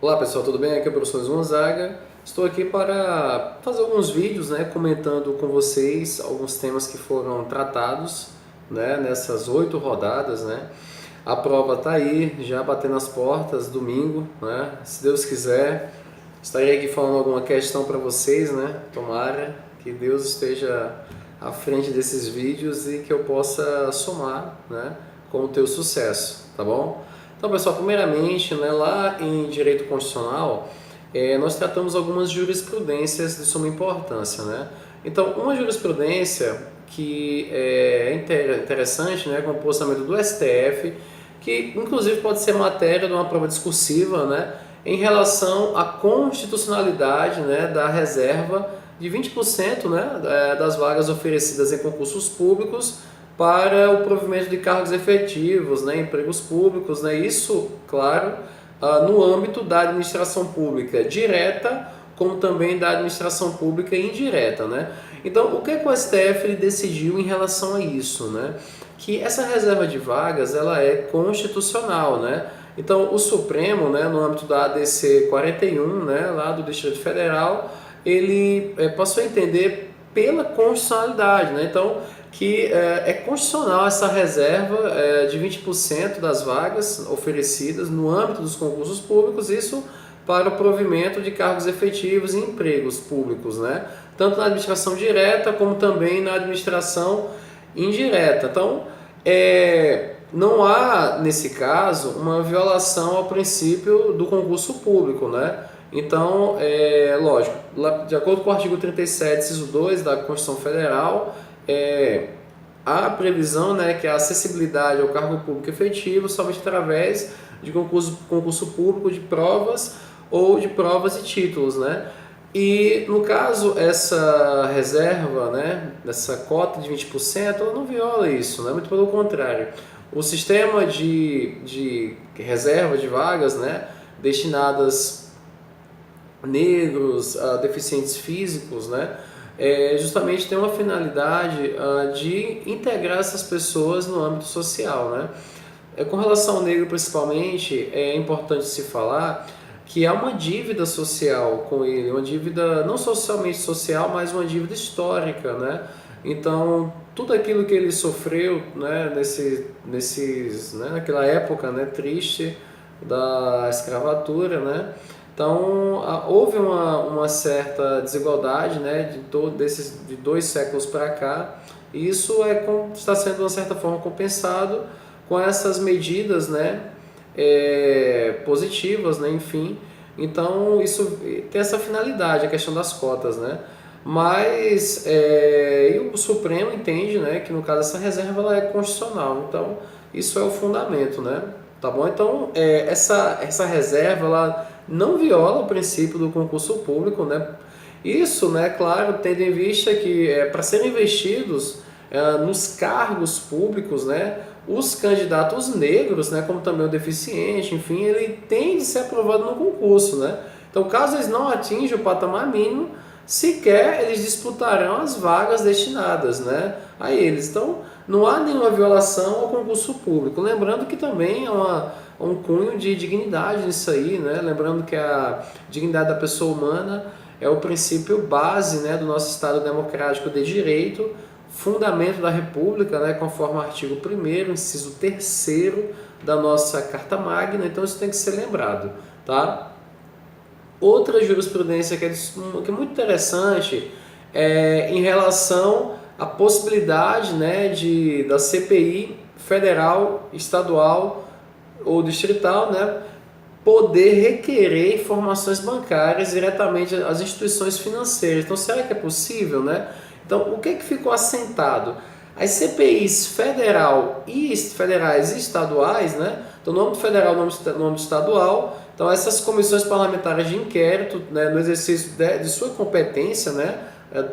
Olá pessoal, tudo bem? Aqui é o professor Gonzaga. Estou aqui para fazer alguns vídeos, comentando com vocês alguns temas que foram tratados, nessas 8 rodadas, A prova está aí, já batendo as portas, domingo, Se Deus quiser, estarei aqui falando alguma questão para vocês, Tomara que Deus esteja à frente desses vídeos e que eu possa somar, com o teu sucesso, tá bom? Então, pessoal, primeiramente, lá em Direito Constitucional, nós tratamos algumas jurisprudências de suma importância, Então, uma jurisprudência que é interessante, com o posicionamento do STF, que inclusive pode ser matéria de uma prova discursiva, em relação à constitucionalidade, da reserva de 20%, das vagas oferecidas em concursos públicos para o provimento de cargos efetivos, empregos públicos, isso, claro, no âmbito da administração pública direta, como também da administração pública indireta, Então, o que o STF ele decidiu em relação a isso, Que essa reserva de vagas, ela é constitucional, Então, o Supremo, no âmbito da ADC 41, lá do Distrito Federal, ele passou a entender pela constitucionalidade, Então, que é constitucional essa reserva de 20% das vagas oferecidas no âmbito dos concursos públicos, isso para o provimento de cargos efetivos e empregos públicos, tanto na administração direta como também na administração indireta. Então, não há, nesse caso, uma violação ao princípio do concurso público, Então, lógico, de acordo com o artigo 37, inciso 2 da Constituição Federal, há a previsão que a acessibilidade ao cargo público efetivo somente através de concurso público de provas ou de provas e títulos, E, no caso, essa reserva, essa cota de 20%, ela não viola isso, muito pelo contrário. O sistema de reserva de vagas, destinadas a negros, a deficientes físicos, justamente tem uma finalidade de integrar essas pessoas no âmbito social, Com relação ao negro, principalmente, é importante se falar que há uma dívida social com ele, uma dívida não socialmente social, mas uma dívida histórica, Então, tudo aquilo que ele sofreu, naquela época, triste da escravatura, Então, houve uma certa desigualdade, de 2 séculos para cá, e isso está sendo, de uma certa forma, compensado com essas medidas, positivas, enfim. Então, isso tem essa finalidade, a questão das cotas, Mas e o Supremo entende, que no caso essa reserva ela é constitucional, então isso é o fundamento, Tá bom? Então, essa reserva ela não viola o princípio do concurso público, Isso, claro, tendo em vista que para serem investidos nos cargos públicos, os candidatos negros, como também o deficiente, enfim, ele tem de ser aprovado no concurso, Então, caso eles não atinjam o patamar mínimo, sequer eles disputarão as vagas destinadas, a eles. Então, não há nenhuma violação ao concurso público. Lembrando que também há um cunho de dignidade nisso aí, Lembrando que a dignidade da pessoa humana é o princípio base, do nosso Estado democrático de direito, fundamento da República, conforme o artigo 1º, inciso 3º da nossa Carta Magna. Então, isso tem que ser lembrado, tá? Outra jurisprudência que é muito interessante é em relação à possibilidade da CPI federal, estadual ou distrital poder requerer informações bancárias diretamente às instituições financeiras. Então, será que é possível? Então, o que ficou assentado? As CPIs federais e estaduais, então no âmbito federal, no âmbito estadual, então essas comissões parlamentares de inquérito, no exercício de sua competência,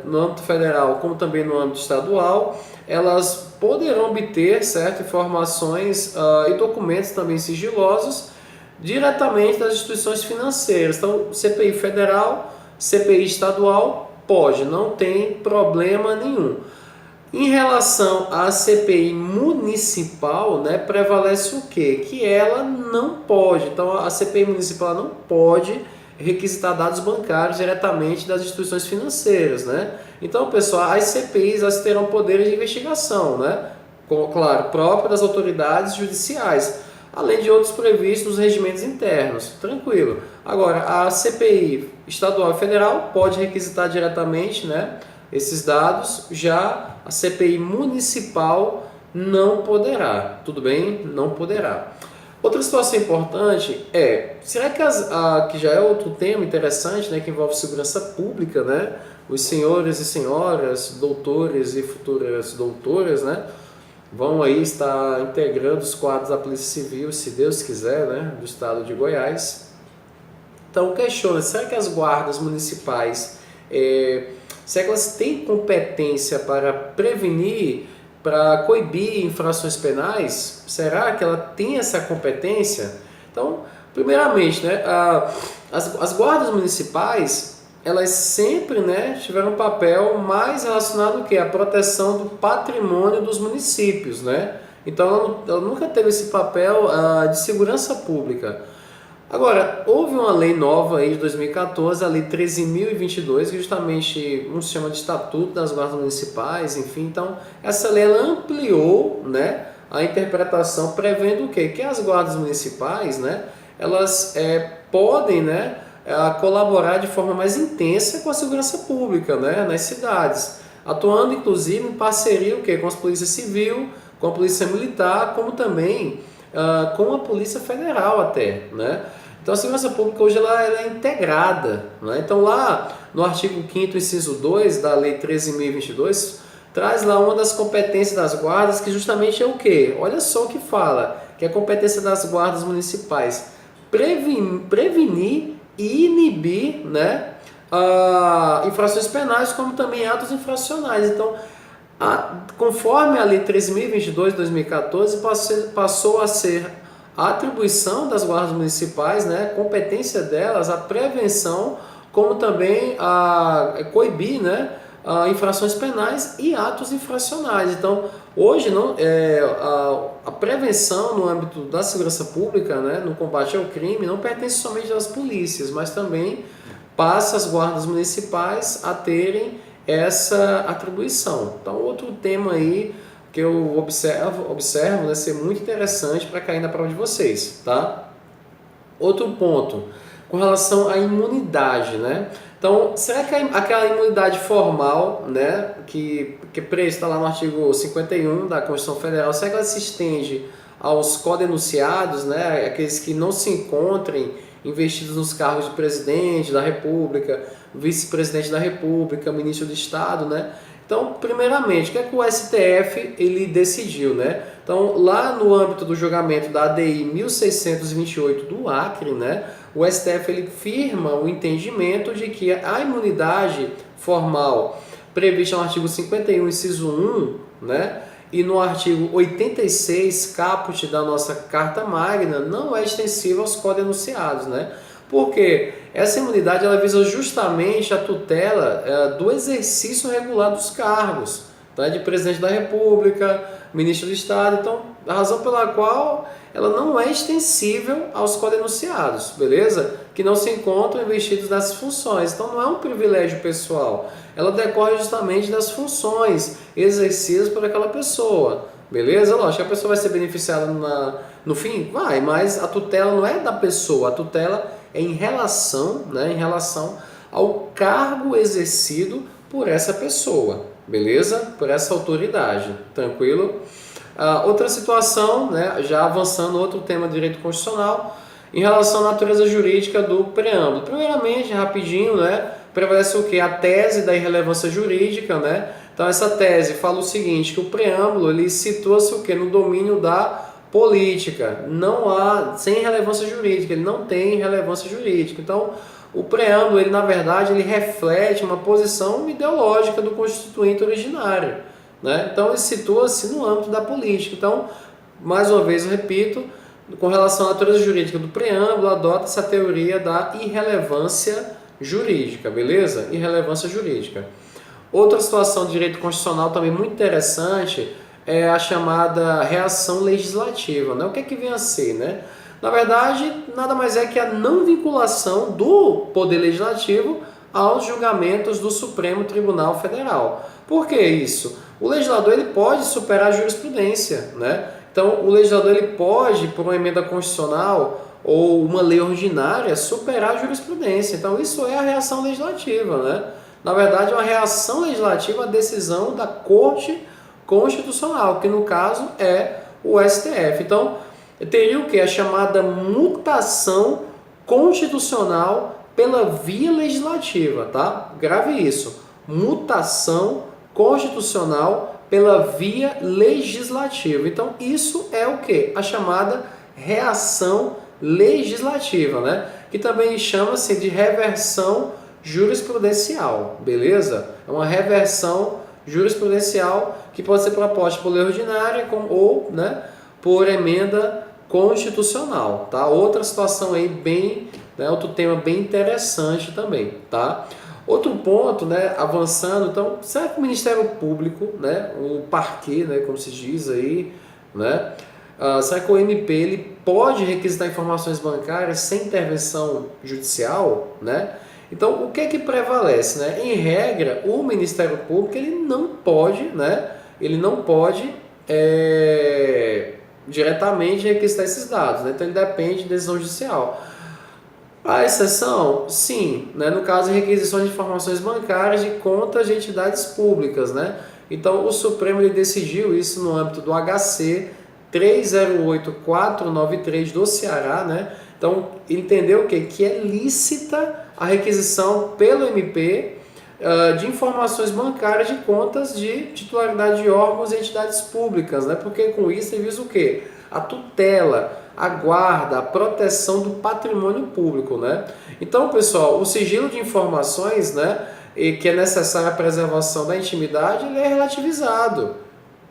no âmbito federal como também no âmbito estadual, elas poderão obter informações e documentos também sigilosos diretamente das instituições financeiras. Então, CPI federal, CPI estadual, pode, não tem problema nenhum. Em relação à CPI municipal, né, prevalece o quê? Que ela não pode. Então, a CPI municipal não pode requisitar dados bancários diretamente das instituições financeiras, né? Então, pessoal, as CPIs elas terão poderes de investigação, né? Claro, próprio das autoridades judiciais, além de outros previstos nos regimentos internos. Tranquilo. Agora, a CPI estadual e federal pode requisitar diretamente, né, esses dados, já a CPI municipal não poderá, tudo bem? Não poderá. Outra situação importante será que que já é outro tema interessante, né, que envolve segurança pública, né? Os senhores e senhoras, doutores e futuras doutoras, né, vão aí estar integrando os quadros da Polícia Civil, se Deus quiser, né, do estado de Goiás. Então, questiona, será que as guardas municipais, será que elas têm competência para prevenir, para coibir infrações penais? Será que ela tem essa competência? Então, primeiramente, né, as guardas municipais, elas sempre, né, tiveram um papel mais relacionado ao quê? A proteção do patrimônio dos municípios, né? Então, ela nunca teve esse papel de segurança pública. Agora, houve uma lei nova aí de 2014, a Lei 13.022, que justamente se chama de Estatuto das Guardas Municipais, enfim. Então, essa lei ela ampliou, né, a interpretação, prevendo o quê? Que as guardas municipais, né, elas podem, né, colaborar de forma mais intensa com a segurança pública, né, nas cidades, atuando inclusive em parceria o quê? Com a Polícia Civil, com a Polícia Militar, como também com a Polícia Federal até, né? Então a segurança pública hoje ela é integrada, né? Então lá no artigo 5º, inciso 2 da Lei 13.022, traz lá uma das competências das guardas, que justamente é o quê? Olha só o que fala, que é a competência das guardas municipais, prevenir e inibir, né, infrações penais, como também atos infracionais. Então, conforme a Lei 13.022 de 2014, passou a ser a atribuição das guardas municipais, né, competência delas, a prevenção, como também a coibir, né, infrações penais e atos infracionais. Então, hoje a prevenção no âmbito da segurança pública, né, no combate ao crime, não pertence somente às polícias, mas também passa as guardas municipais a terem essa atribuição. Então, outro tema aí que eu observo né, ser muito interessante para cair na prova de vocês, tá? Outro ponto, com relação à imunidade, né? Então, será que aquela imunidade formal, né, que está lá no artigo 51 da Constituição Federal, será que ela se estende aos codenunciados, né, aqueles que não se encontrem investidos nos cargos de presidente da República, vice-presidente da República, ministro de Estado, né? Então, primeiramente, o que é que o STF ele decidiu, né? Então, lá no âmbito do julgamento da ADI 1628 do Acre, né, o STF ele firma o entendimento de que a imunidade formal prevista no artigo 51, inciso 1, né, e no artigo 86, caput da nossa Carta Magna, não é extensiva aos codenunciados, né? Porque essa imunidade ela visa justamente a tutela do exercício regular dos cargos, tá? De presidente da República, ministro do Estado. Então, a razão pela qual ela não é extensível aos codenunciados, beleza? Que não se encontram investidos nessas funções. Então, não é um privilégio pessoal. Ela decorre justamente das funções exercidas por aquela pessoa, beleza? Lógico que a pessoa vai ser beneficiada no fim? Vai, mas a tutela não é da pessoa, a tutela é em relação, né, em relação ao cargo exercido por essa pessoa, beleza? Por essa autoridade, tranquilo? Outra situação, né, já avançando outro tema de direito constitucional, em relação à natureza jurídica do preâmbulo. Primeiramente, rapidinho, né, prevalece o que? A tese da irrelevância jurídica, né? Então essa tese fala o seguinte, que o preâmbulo ele situa-se o que? No domínio da política, não há, sem relevância jurídica, ele não tem relevância jurídica. Então, o preâmbulo, ele na verdade, ele reflete uma posição ideológica do constituinte originário, né? Então, ele situa-se no âmbito da política. Então, mais uma vez, eu repito, com relação à natureza jurídica do preâmbulo, adota-se a teoria da irrelevância jurídica, beleza? Irrelevância jurídica. Outra situação de direito constitucional também muito interessante é a chamada reação legislativa, né? O que é que vem a ser, né? Na verdade, nada mais é que a não vinculação do Poder Legislativo aos julgamentos do Supremo Tribunal Federal. Por que isso? O legislador ele pode superar a jurisprudência, né? Então, o legislador ele pode, por uma emenda constitucional ou uma lei ordinária, superar a jurisprudência. Então, isso é a reação legislativa, né? Na verdade, é uma reação legislativa à decisão da Corte Constitucional, que no caso é o STF. Então, teria o que? A chamada mutação constitucional pela via legislativa, tá? Grave isso. Mutação constitucional pela via legislativa. Então, isso é o que? A chamada reação legislativa, né? Que também chama-se de reversão jurisprudencial, beleza? É uma reversão jurisprudencial que pode ser proposta por lei ordinária ou, né, por emenda constitucional, tá? Outra situação aí bem, né, outro tema bem interessante também, tá? Outro ponto, né, avançando, então, será que o Ministério Público, né, o parquet, né, como se diz aí, né, será que o MP ele pode requisitar informações bancárias sem intervenção judicial, né? Então, o que é que prevalece, né? Em regra, o Ministério Público ele não pode, né? Ele não pode diretamente requisitar esses dados, né? Então, ele depende de decisão judicial. A exceção, sim, né? No caso, requisições de informações bancárias de contas de entidades públicas, né? Então, o Supremo ele decidiu isso no âmbito do HC 308493 do Ceará, né? Então, entendeu o quê? Que é lícita a requisição pelo MP de informações bancárias de contas de titularidade de órgãos e entidades públicas, né? Porque com isso ele visa o quê? A tutela, a guarda, a proteção do patrimônio público, né? Então, pessoal, o sigilo de informações, né, e que é necessária a preservação da intimidade, ele é relativizado.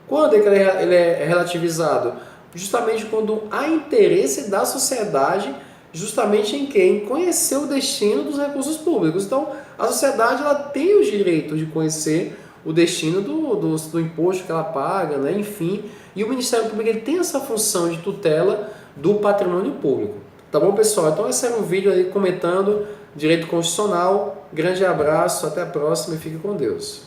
Quando é que ele é relativizado? Justamente quando há interesse da sociedade, justamente em quê? Em conhecer o destino dos recursos públicos. Então, a sociedade ela tem o direito de conhecer o destino do imposto que ela paga, né? Enfim. E o Ministério Público ele tem essa função de tutela do patrimônio público. Tá bom, pessoal? Então, esse era um vídeo aí comentando direito constitucional. Grande abraço, até a próxima e fique com Deus.